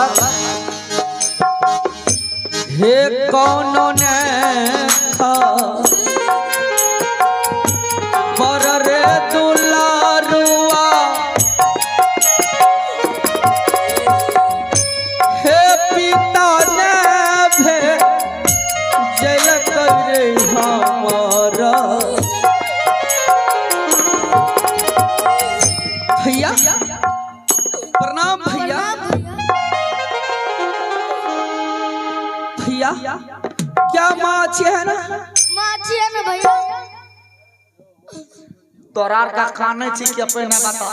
बालक हे कौनो ने पर रे दुलारुआ हे पिता ने भे जल करे हमारा भैया प्रणाम भैया। भैया क्या माछी है ना? माछी है ना भैया? तोरार का खाने छी के पहने बता।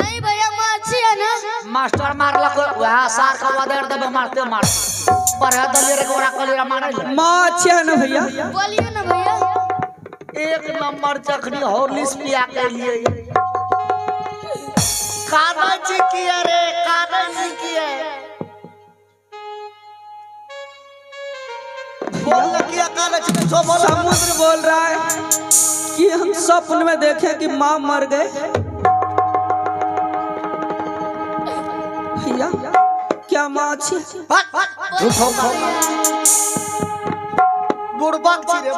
नहीं भैया माछी है ना? मास्टर मारलक वह सार का वदर दबे मारते पर है दलेरे कोरा कलेरा मारे माछी है ना भैया? बोलिए ना भैया। एक नंबर चखनी हॉर्लिक्स पिया के लिए कागज की अरे कागज की है समुद्र बोल रहा है कि हम स्वप्न में देखे कि माँ मर गए। भैया क्या माँ अच्छी? बुड़बक छी रे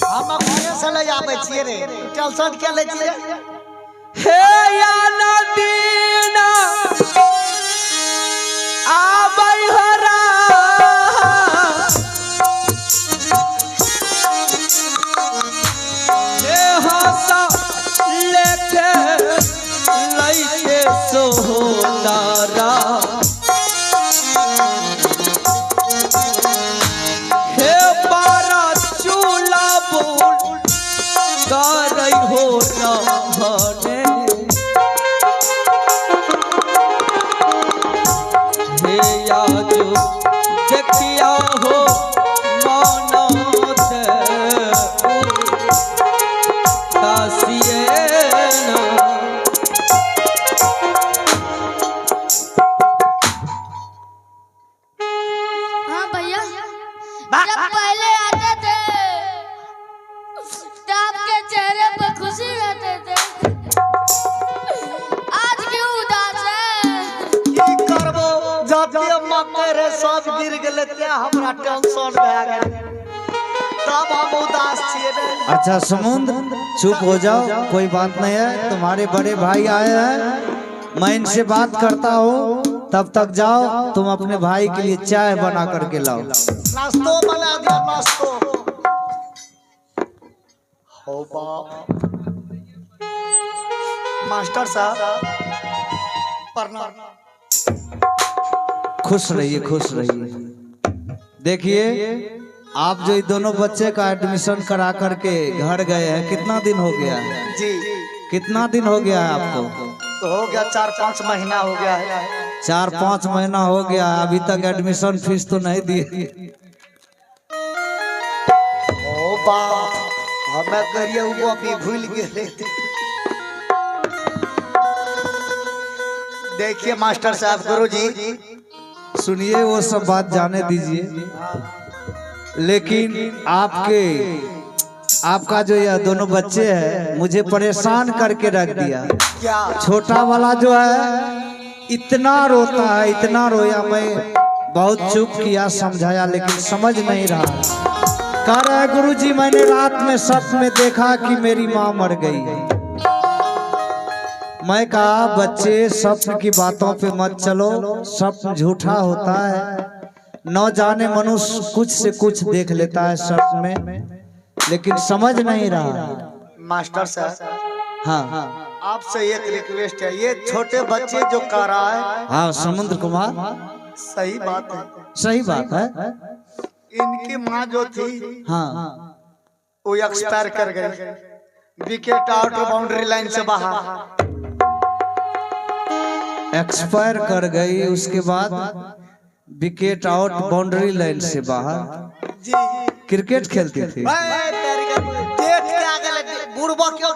हम अपने से ले आबै छिए रे टेंशन के ले छिए हे या नदीना आबै हरा हे हंसा लेके लइके सोनारा हे बारा चूला बोल करई हो रहने हे याजो देखिया हो मानत दासिए ना। हाँ भैया जब पहले आते थे तो आपके चेहरे पर खुशी रहते थे, आज क्यों उदास है? की करबो जब अम्मा करे सब गिर गेले ते हमरा टेंशन भए गेल तब हम उदास छिए रे। अच्छा समुद्र चुप हो जाओ, कोई बात नहीं है। तुम्हारे बड़े भाई आए हैं, मैं इनसे बात करता हूँ। तब तक जाओ, तुम अपने भाई के लिए चाय बना करके लाओ। नाश्तो बना दिया नाश्तो हो बाप मास्टर साहब प्रणाम। खुश रहिए, खुश रहिए। देखिए आप जो ये दोनों बच्चे का एडमिशन करा करके घर गए हैं, कितना दिन हो गया है? जी कितना दिन हो गया है आपको? तो हो गया 4-5 महीना हो गया है। 4-5 महीना हो गया, अभी तक एडमिशन फीस तो नहीं दिए। ओ बाप हमें करिए वो अभी भूल गए। देखिए मास्टर साहब गुरुजी सुनिए वो सब बात जाने दीजिए, लेकिन आपका जो यह दोनों बच्चे हैं मुझे परेशान करके रख दिया। क्या? छोटा वाला जो है इतना रोता है, इतना रोया। मैं बहुत चुप किया, समझाया, लेकिन समझ नहीं रहा। कह रहा है गुरुजी मैंने रात में सपने में देखा कि मेरी माँ मर गई है। मैं कहा बच्चे स्वप्न की बातों पे मत चलो, स्वप्न झूठा होता है। न जाने मनुष्य कुछ से कुछ देख लेता है स्वप्न में, लेकिन समझ नहीं रहा। मास्टर साहब हाँ आपसे एक रिक्वेस्ट है, ये छोटे बच्चे जो कर रहा है हाँ समुद्र कुमार सही बात है, सही बात है। इनकी माँ जो थी हाँ वो एक्सपायर कर गई, विकेट आउट बाउंड्री लाइन से बाहर एक्सपायर कर गई, उसके बाद विकेट आउट बाउंड्री लाइन से बाहर। जी क्रिकेट खेलती थी।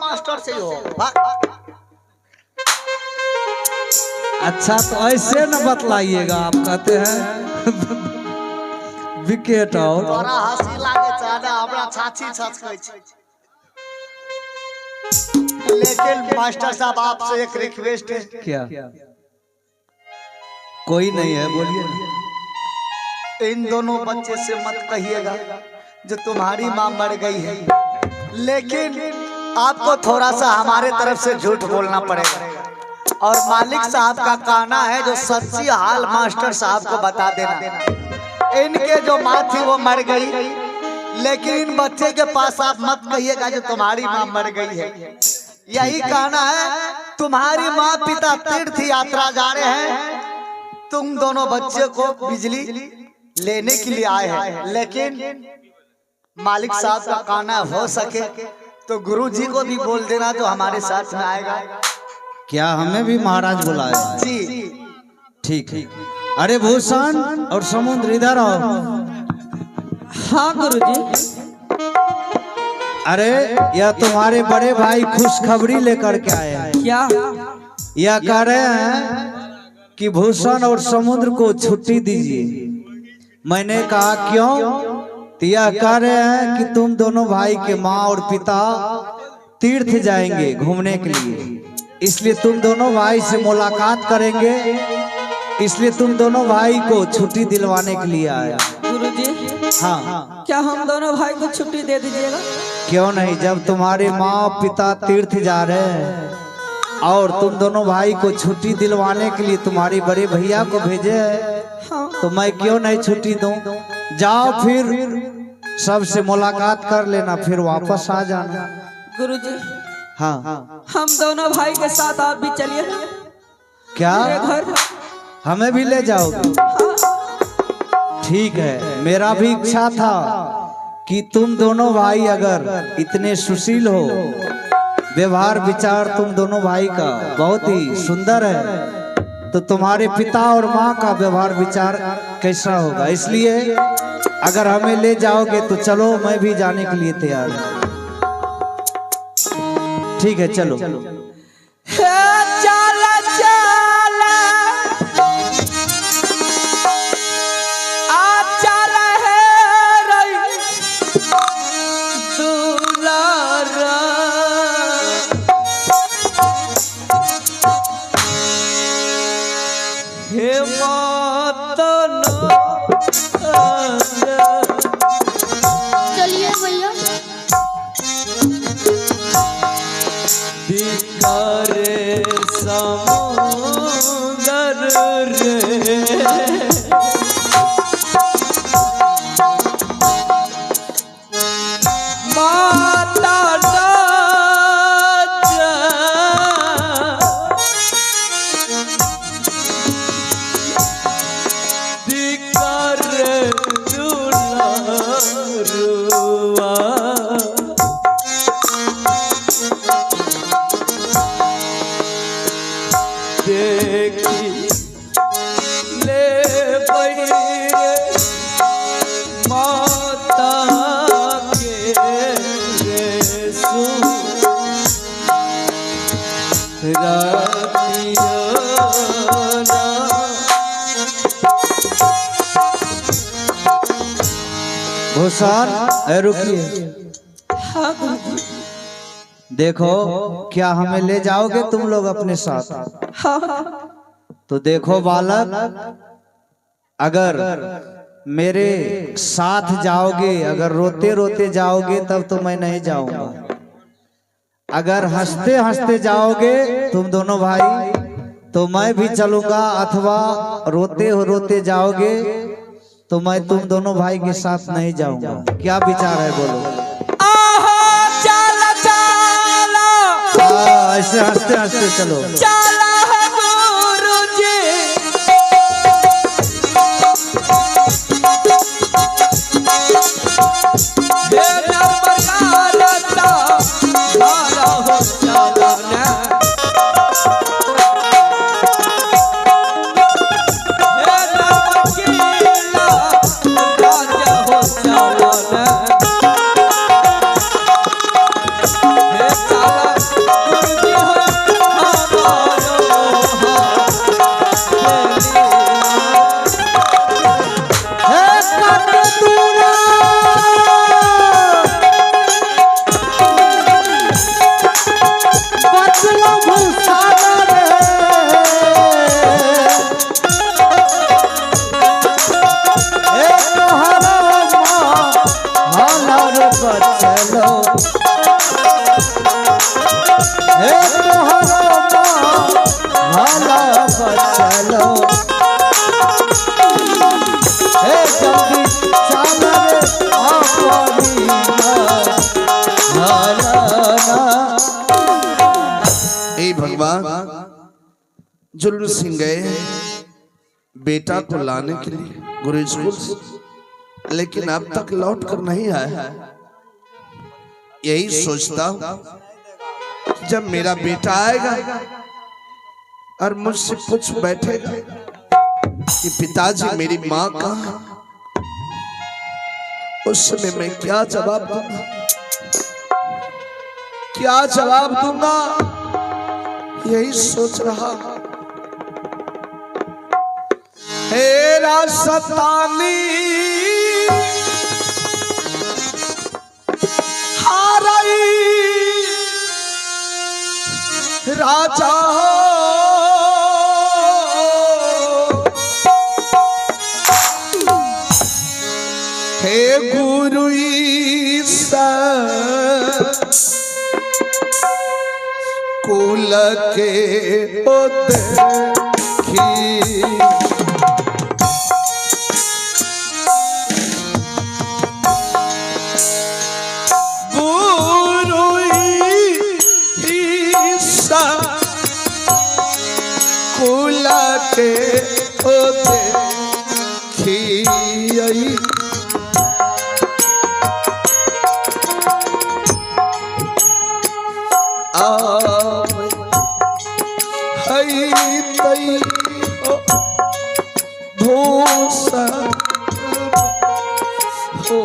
मास्टर से हो अच्छा तो ऐसे न बतलाइएगा, आप कहते हैं विकेट आउट। बड़ा हंसी लागे चाहे हमरा छाछी छचकै छै। लेकिन मास्टर साहब आपसे एक रिक्वेस्ट है, क्या? कोई नहीं है, बोलिए ना। इन दोनों बच्चे से मत कहिएगा जो तुम्हारी माँ मर गई है, लेकिन आपको थोड़ा सा हमारे तरफ से झूठ बोलना पड़ेगा और मालिक साहब का कहना है जो सच्ची हाल मास्टर साहब को बता देना। इनके जो माँ थी वो मर गई, लेकिन इन बच्चे के पास आप मत कहिएगा जो तुम्हारी माँ मर गई है। यही कहना है, तुम्हारी माँ पिता तीर्थ यात्रा जा रहे हैं, तुम दोनों बच्चे को बिजली लेने के लिए आए हैं, लेकिन मालिक साहब का कहना हो सके तो गुरु जी को भी बोल देना जो हमारे साथ में आएगा। क्या हमें भी महाराज बुलाया? जी ठीक है। अरे भूषण और समुद्र इधर आओ। हाँ गुरुजी। अरे यह तुम्हारे बड़े भाई खुशखबरी लेकर के आए हैं। क्या? यह कह रहे हैं कि भूषण और समुद्र को छुट्टी दीजिए। मैंने कहा क्यों? तो यह कह रहे हैं कि तुम दोनों भाई के माँ और पिता तीर्थ जाएंगे घूमने के लिए, इसलिए तुम दोनों भाई से मुलाकात करेंगे, इसलिए तुम दोनों भाई को छुट्टी दिलवाने के लिए आए। गुरुजी हाँ, क्या हम दोनों भाई को छुट्टी दे दीजिएगा? क्यों नहीं, जब तुम्हारे माँ पिता तीर्थ जा रहे हैं और तुम दोनों भाई को छुट्टी दिलवाने के लिए तुम्हारे बड़े भैया को भेजे है, हाँ। तो मैं क्यों नहीं छुट्टी दूं? जाओ फिर सबसे मुलाकात कर लेना, फिर वापस आ जाना। गुरुजी हाँ, हम दोनों भाई के साथ आप भी चलिए क्या मेरे घर। हमें भी ले जाओगे? ठीक है, मेरा भी इच्छा था कि तुम दोनों भाई अगर इतने सुशील हो, व्यवहार विचार तुम दोनों भाई का बहुत ही सुंदर है, तो तुम्हारे पिता और माँ का व्यवहार विचार कैसा होगा, इसलिए अगर हमें ले जाओगे तो चलो, मैं भी जाने के लिए तैयार हूँ। ठीक है, चलो। चला चला आ चला है रही दुलारा, हे मातन चलिए भैया। रे समुंदर रे माता दिकर दुलारुआ देखी ले बैरे माता के भूषण, रुकिए। हाँ गुरुजी। देखो, क्या हमें ले जाओगे तुम लोग अपने साथ? हाँ। तो देखो बालक, अगर मेरे साथ जाओगे, अगर रोते रोते जाओगे तब तो मैं नहीं जाऊंगा। अगर हंसते हंसते जाओगे तुम दोनों भाई तो मैं भी चलूंगा, अथवा रोते रोते जाओगे तो मैं तुम दोनों भाई के साथ नहीं जाऊंगा। क्या विचार है, बोलो। ऐसे हंसते हंसते चलो। चला गुरुजी हो हे जल्दी चल रे अपनी हालाना। ए भगवान, जुल्लू सिंह गए बेटा को लाने के लिए गुरु स्कूल से, लेकिन अब तक लौट कर नहीं आया। यही सोचता हूं जब मेरा बेटा आएगा और मुझसे पूछ बैठेगा कि पिताजी मेरी माँ कहाँ, उस समय मैं क्या जवाब दूंगा, क्या जवाब दूंगा, यही सोच रहा। हेरा सतानी हारई राजा हे गुरु ईसा कुल के देखी के होते खियाई हई तई भूसा हो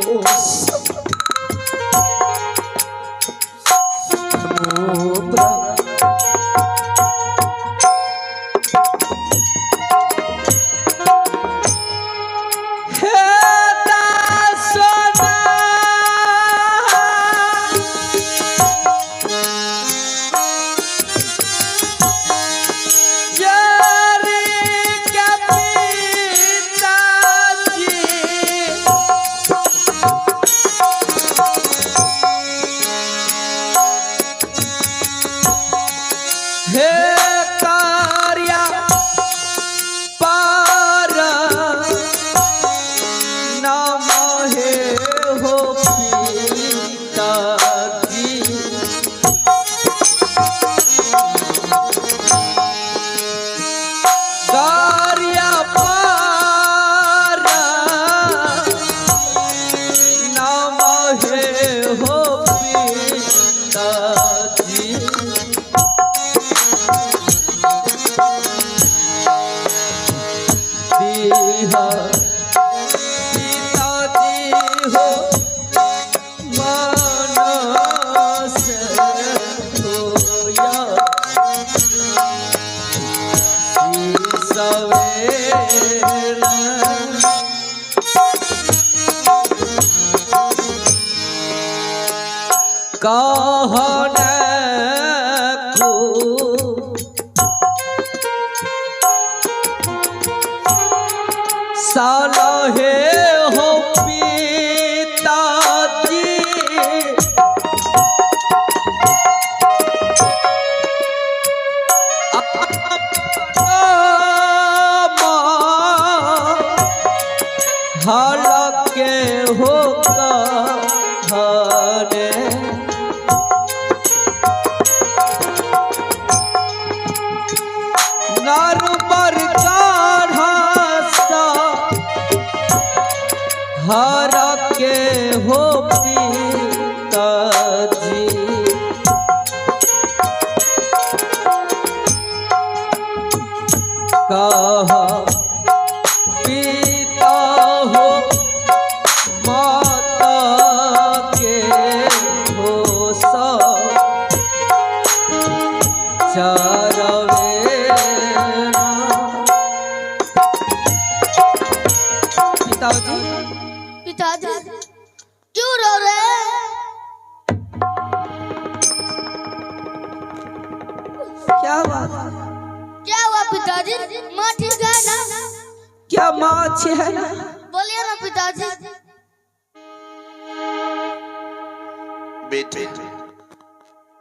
बेटे,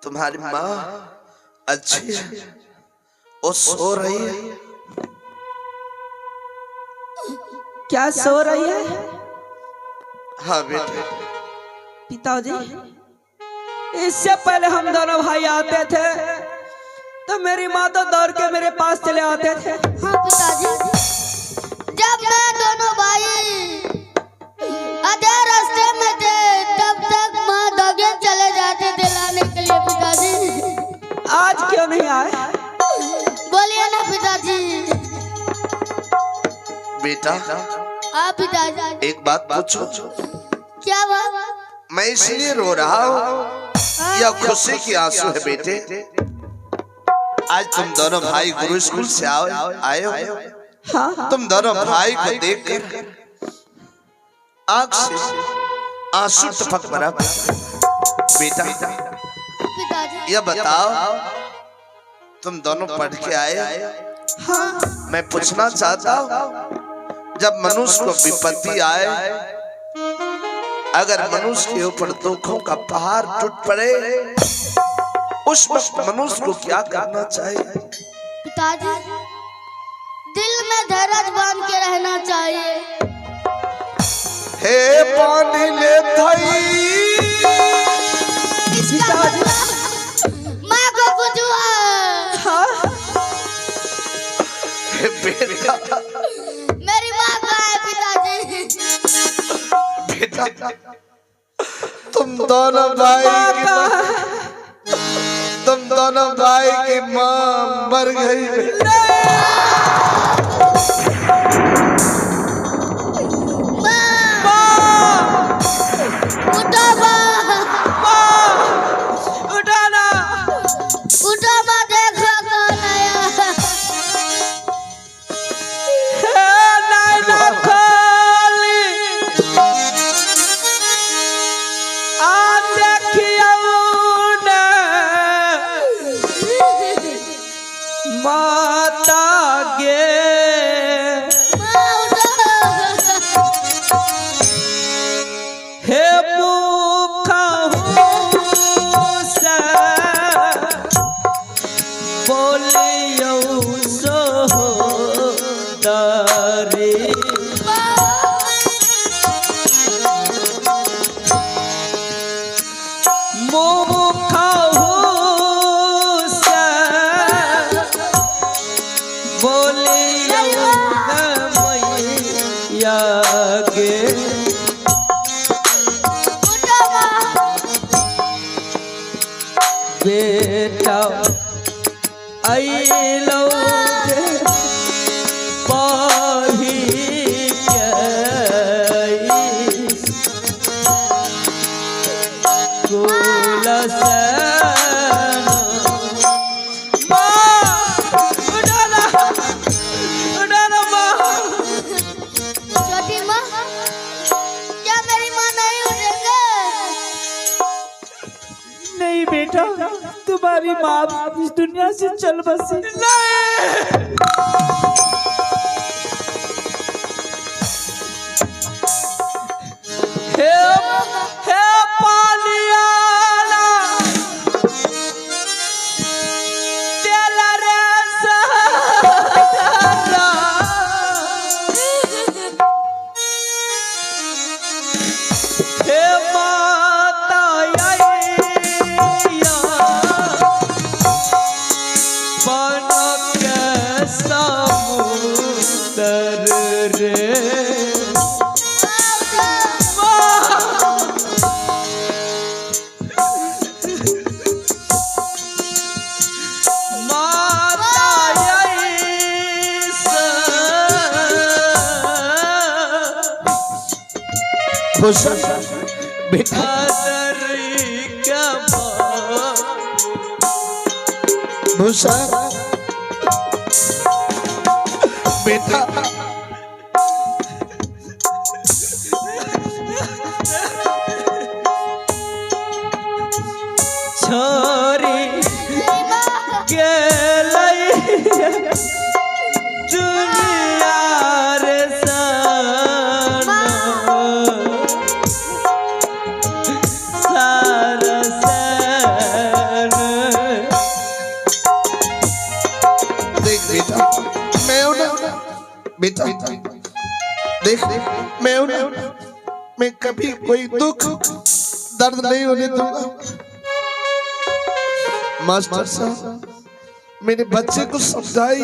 तुम्हारी माँ अच्छी है, वो सो रही है। क्या सो रही है हाँ बेटा। पिताजी? इससे पहले हम दोनों भाई आते थे तो मेरी माँ तो दौड़ के मेरे पास चले आते थे। हाँ पिताजी, जब मैं दोनों भाई आधे रास्ते में थे तब तक माँ दौगे चले जाते थे लाने के लिए पिताजी। आज क्यों नहीं आए? बोलिए ना पिताजी। बेटा हाँ पिताजी। एक बात पूछो, क्या बात? मैं इसलिए रो रहा हूँ या खुशी की आंसू है बेटे? आज तुम दोनों भाई गुरु स्कूल से आए हो। हाँ तुम दोनों भाई को देखकर आंख से आंसू टपक पड़ा। बेटा पिताजी यह बताओ, तुम दोनों पढ़ के आए? हाँ मैं पूछना चाहता हूँ, जब मनुष्य को विपत्ति आए, अगर मनुष्य के ऊपर दुखों का पहाड़ टूट पड़े, उस वक्त मनुष्य को क्या करना चाहिए? पिताजी, दिल में धैर्य बांध के रहना चाहिए। हे पानी ले थई, इसका मतलब माँ को बुझुआ। हे बेटा, मेरी माँ कहाँ है पिताजी? बेटा तुम दोनों भाई की माँ मर गई। माता गे हे भूखा हूँ से बोलियो सोहदरी भूखा हूँ से बोलियो मैया गे बेटा अइलो पाही छोटी माँ, क्या मेरी माँ नहीं उठेंगे? नहीं बेटा, तुम्हारी माँ इस दुनिया से चल बसी। हे पालियाला तेला रे सहारा हे माता आइया बनक समुंदर रे बेटा भूषण, बेटा छोरी गेलई दुनिया रे सारा देख बेटा, मैं हूं ना बेटा, देख मैं कभी कोई दुख दर्द नहीं होने दूंगा। मास्टर साहब मेरे बच्चे को समझाई।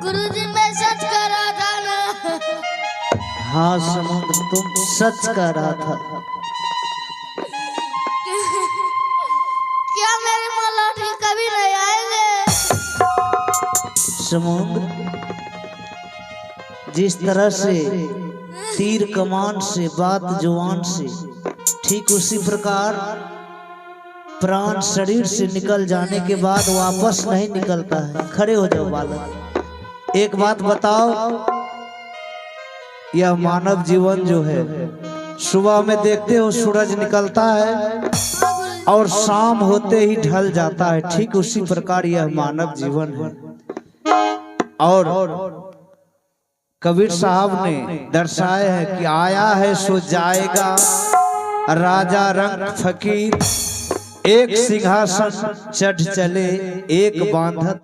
गुरुजी मैं सच कह रहा था ना। हाँ समुद्र, तुम सच कह रहा था। क्या मेरे मलौटी कभी नहीं आएंगे? समुद्र, जिस तरह से तीर कमान से बात जुबान से, ठीक उसी प्रकार प्राण शरीर से निकल जाने के बाद वापस नहीं निकलता है। खड़े हो जाओ बालक। एक बात बताओ, यह मानव जीवन जो है, सुबह में देखते हो सूरज निकलता है और शाम होते ही ढल जाता है, ठीक उसी प्रकार यह मानव जीवन है। और कबीर साहब ने दर्शाया है कि आया है सो जाएगा, राजा रंग फकीर, एक सिंहासन चढ़ चले एक बांधत